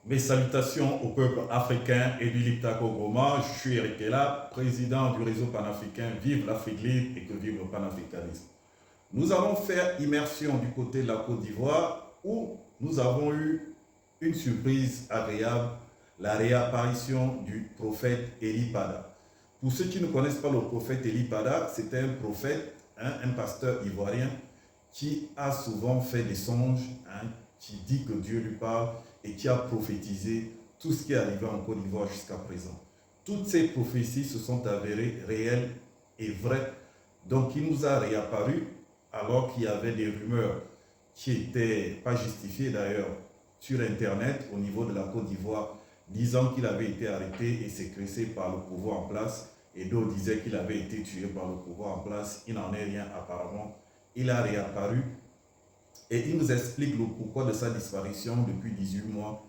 Mes salutations au peuple africain et du Liptako Goma. Je suis Eric Ella, président du réseau panafricain Vive l'Afrique libre et que vive le panafricanisme. Nous allons faire immersion du côté de la Côte d'Ivoire où nous avons eu une surprise agréable, la réapparition du prophète Eli Pada. Pour ceux qui ne connaissent pas le prophète Eli Pada, c'était un prophète, un pasteur ivoirien qui a souvent fait des songes, qui dit que Dieu lui parle et qui a prophétisé tout ce qui est arrivé en Côte d'Ivoire jusqu'à présent. Toutes ces prophéties se sont avérées réelles et vraies. Donc il nous a réapparu alors qu'il y avait des rumeurs qui n'étaient pas justifiées d'ailleurs sur Internet au niveau de la Côte d'Ivoire, disant qu'il avait été arrêté et séquestré par le pouvoir en place, et d'autres disaient qu'il avait été tué par le pouvoir en place. Il n'en est rien apparemment. Il a réapparu et il nous explique le pourquoi de sa disparition depuis 18 mois.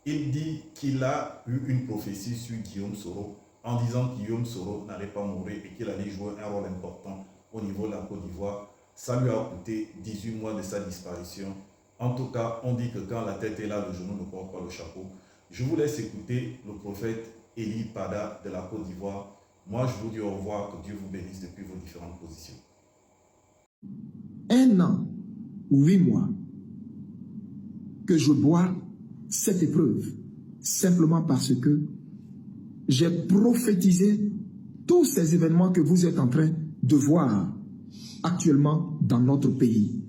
Il dit qu'il a eu une prophétie sur Guillaume Soro en disant que Guillaume Soro n'allait pas mourir et qu'il allait jouer un rôle important au niveau de la Côte d'Ivoire. Ça lui a coûté 18 mois de sa disparition. En tout cas, on dit que quand la tête est là, le genou ne porte pas le chapeau. Je vous laisse écouter le prophète Eli Pada de la Côte d'Ivoire. Moi, je vous dis au revoir, que Dieu vous bénisse depuis vos différentes positions. 1 an, 8 mois, que je bois cette épreuve, simplement parce que j'ai prophétisé tous ces événements que vous êtes en train de voir actuellement dans notre pays.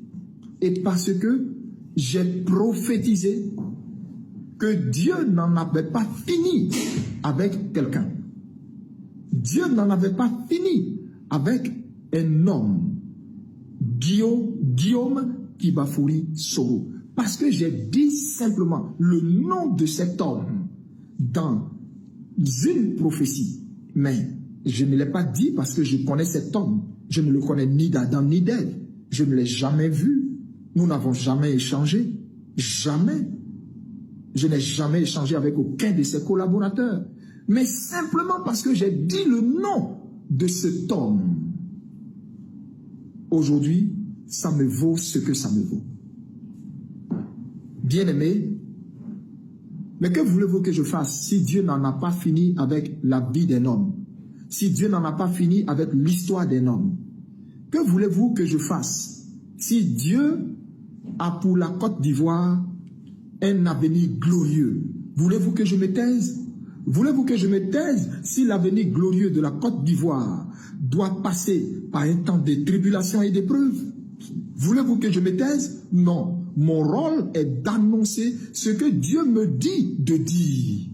Et parce que j'ai prophétisé que Dieu n'en avait pas fini avec quelqu'un. Dieu n'en avait pas fini avec un homme, Guillaume Kibafouri Soro. Parce que j'ai dit simplement le nom de cet homme dans une prophétie. Mais je ne l'ai pas dit parce que je connais cet homme. Je ne le connais ni d'Adam ni d'Ève. Je ne l'ai jamais vu. Nous n'avons jamais échangé. Jamais. Je n'ai jamais échangé avec aucun de ses collaborateurs. Mais simplement parce que j'ai dit le nom de cet homme. Aujourd'hui, ça me vaut ce que ça me vaut. Bien-aimé, mais que voulez-vous que je fasse si Dieu n'en a pas fini avec la vie d'un homme? Si Dieu n'en a pas fini avec l'histoire d'un homme? Que voulez-vous que je fasse si Dieu a pour la Côte d'Ivoire un avenir glorieux? Voulez-vous que je me taise? Voulez-vous que je me taise si l'avenir glorieux de la Côte d'Ivoire doit passer par un temps de tribulation et d'épreuves? Voulez-vous que je me taise? Non. Mon rôle est d'annoncer ce que Dieu me dit de dire.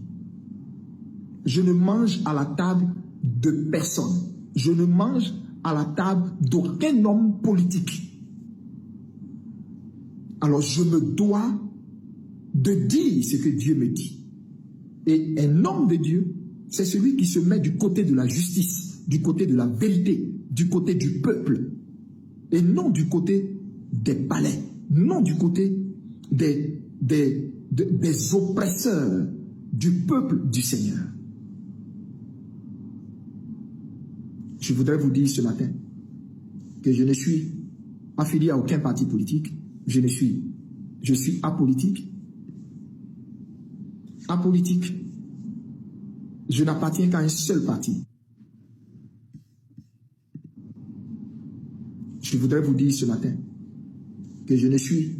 Je ne mange à la table de personne. Je ne mange à la table d'aucun homme politique. Alors je me dois de dire ce que Dieu me dit. Et un homme de Dieu, c'est celui qui se met du côté de la justice, du côté de la vérité, du côté du peuple, et non du côté des palais, non du côté des oppresseurs du peuple du Seigneur. Je voudrais vous dire ce matin que je ne suis affilié à aucun parti politique. Je suis apolitique. Apolitique. Je n'appartiens qu'à un seul parti. Je voudrais vous dire ce matin que je ne suis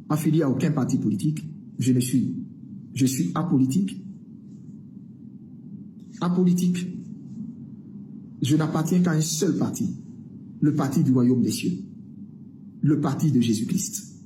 affilié à aucun parti politique. Je suis apolitique. Apolitique. Je n'appartiens qu'à un seul parti, le parti du royaume des cieux, le parti de Jésus-Christ.